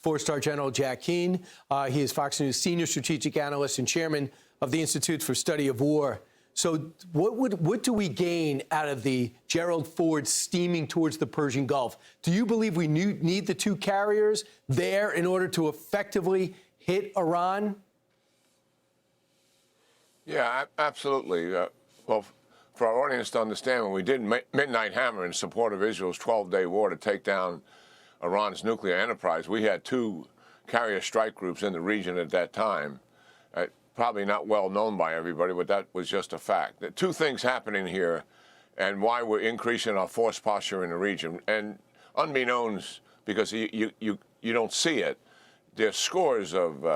Four-star General Jack Keane. He is Fox News senior strategic analyst and chairman of the Institute for Study of War. So what do we gain out of the Gerald Ford steaming towards the Persian Gulf? Do you believe we need the two carriers there in order to effectively hit Iran? Yeah, absolutely. Well, for our audience to understand, when we did Midnight Hammer in support of Israel's 12-day war to take down Iran's nuclear enterprise, we had two carrier strike groups in the region at that time. Probably not well known by everybody, but that was just a fact. There are two things happening here and why we're increasing our force posture in the region. And unbeknownst, because you don't see it, there's scores of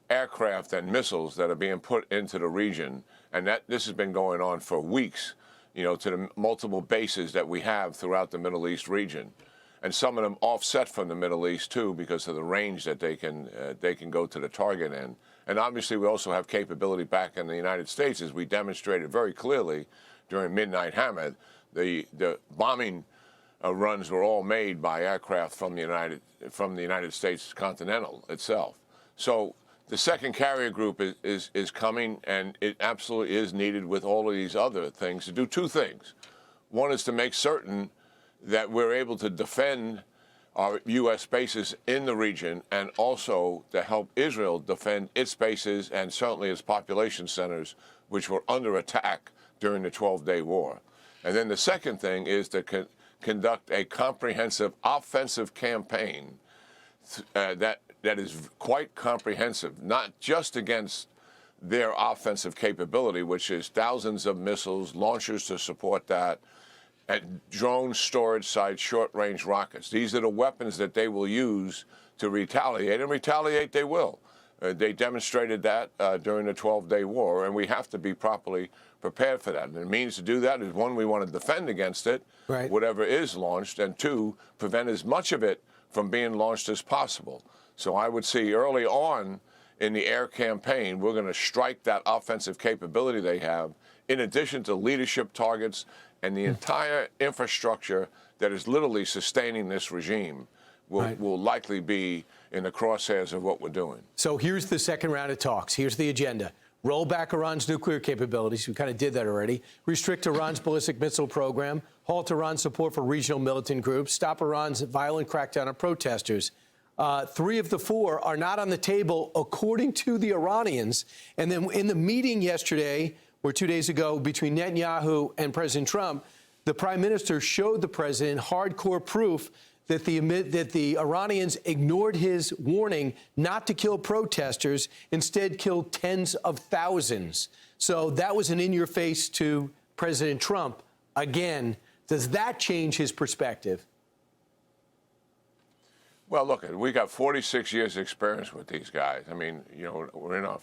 aircraft and missiles that are being put into the region, and this has been going on for weeks, you know, to the multiple bases that we have throughout the Middle East region. And some of them offset from the Middle East, too, because of the range that they can go to the target in. And obviously, we also have capability back in the United States, as we demonstrated very clearly during Midnight Hammer. The bombing runs were all made by aircraft from the United States Continental itself. So the second carrier group is coming, and it absolutely is needed with all of these other things to do two things. One is to make certain that we're able to defend our U.S. bases in the region, and also to help Israel defend its bases and certainly its population centers, which were under attack during the 12-day war. And then the second thing is to conduct a comprehensive offensive campaign that is quite comprehensive, not just against their offensive capability, which is thousands of missiles, launchers to support that, and drone storage sites, short-range rockets. These are the weapons that they will use to retaliate, and retaliate they will. They demonstrated that during the 12-day war, and we have to be properly prepared for that. And the means to do that is, one, we want to defend against it, right, whatever is launched, and two, prevent as much of it from being launched as possible. So I would see early on in the air campaign, we're going to strike that offensive capability they have, in addition to leadership targets and the entire infrastructure that is literally sustaining this regime will likely be in the crosshairs of what we're doing. So here's the second round of talks. Here's the agenda. Roll back Iran's nuclear capabilities. We kind of did that already. Restrict Iran's ballistic missile program. Halt Iran's support for regional militant groups. Stop Iran's violent crackdown on protesters. Three of the four are not on the table, according to the Iranians. And then in the meeting yesterday, or 2 days ago, between Netanyahu and President Trump, the prime minister showed the president hardcore proof that the Iranians ignored his warning not to kill protesters, instead killed tens of thousands. So that was an in-your-face to President Trump. Again, does that change his perspective? Well, look, we got 46 years experience with these guys. I mean, you know, we're in our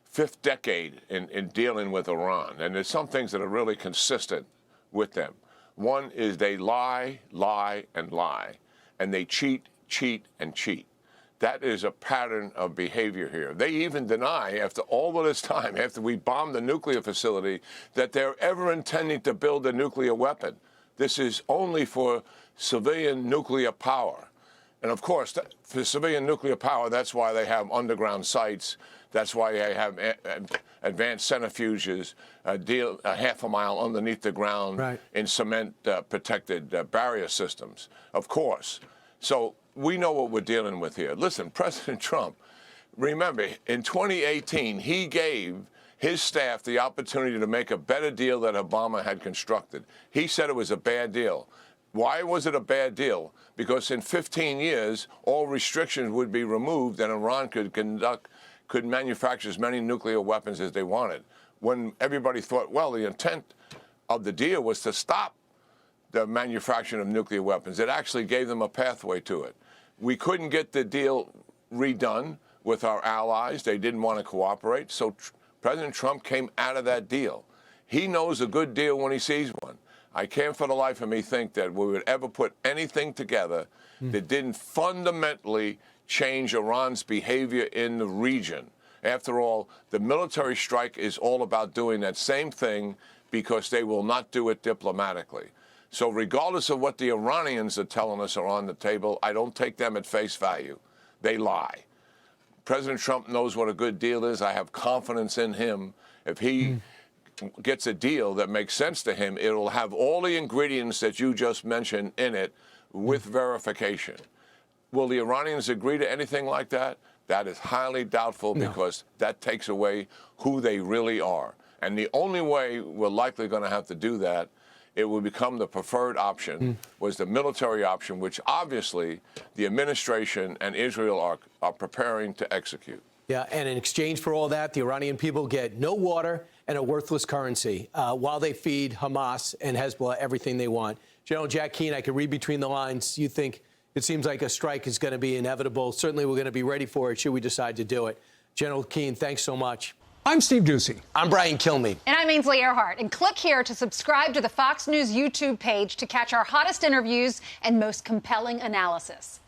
fifth decade in dealing with Iran, and there's some things that are really consistent with them. One is they lie, lie, and lie, and they cheat, cheat, and cheat. That is a pattern of behavior here. They even deny, after all of this time, after we bombed the nuclear facility, that they're ever intending to build a nuclear weapon. This is only for civilian nuclear power. And of course, for civilian nuclear power, that's why they have underground sites. That's why they have advanced centrifuges, half a mile underneath the ground, right, in cement-protected barrier systems, of course. So we know what we're dealing with here. Listen, President Trump, remember, in 2018, he gave his staff the opportunity to make a better deal that Obama had constructed. He said it was a bad deal. Why was it a bad deal? Because in 15 years, all restrictions would be removed and Iran could manufacture as many nuclear weapons as they wanted. When everybody thought, well, the intent of the deal was to stop the manufacturing of nuclear weapons, it actually gave them a pathway to it. We couldn't get the deal redone with our allies. They didn't want to cooperate. So President Trump came out of that deal. He knows a good deal when he sees one. I can't for the life of me think that we would ever put anything together that didn't fundamentally change Iran's behavior in the region. After all, the military strike is all about doing that same thing because they will not do it diplomatically. So regardless of what the Iranians are telling us are on the table, I don't take them at face value. they lie. President Trump knows what a good deal is. I have confidence in him. If he gets a deal that makes sense to him, it'll have all the ingredients that you just mentioned in it with verification. Will the Iranians agree to anything like that? That is highly doubtful because that takes away who they really are. And the only way we're likely going to have to do that, it will become the preferred option, was the military option, which obviously the administration and Israel are preparing to execute. Yeah, and in exchange for all that, the Iranian people get no water and a worthless currency while they feed Hamas and Hezbollah everything they want. General Jack Keane, I could read between the lines. You think it seems like a strike is going to be inevitable. Certainly we're going to be ready for it should we decide to do it. General Keane, thanks so much. I'm Steve Doocy. I'm Brian Kilmeade. And I'm Ainsley Earhart. And click here to subscribe to the Fox News YouTube page to catch our hottest interviews and most compelling analysis.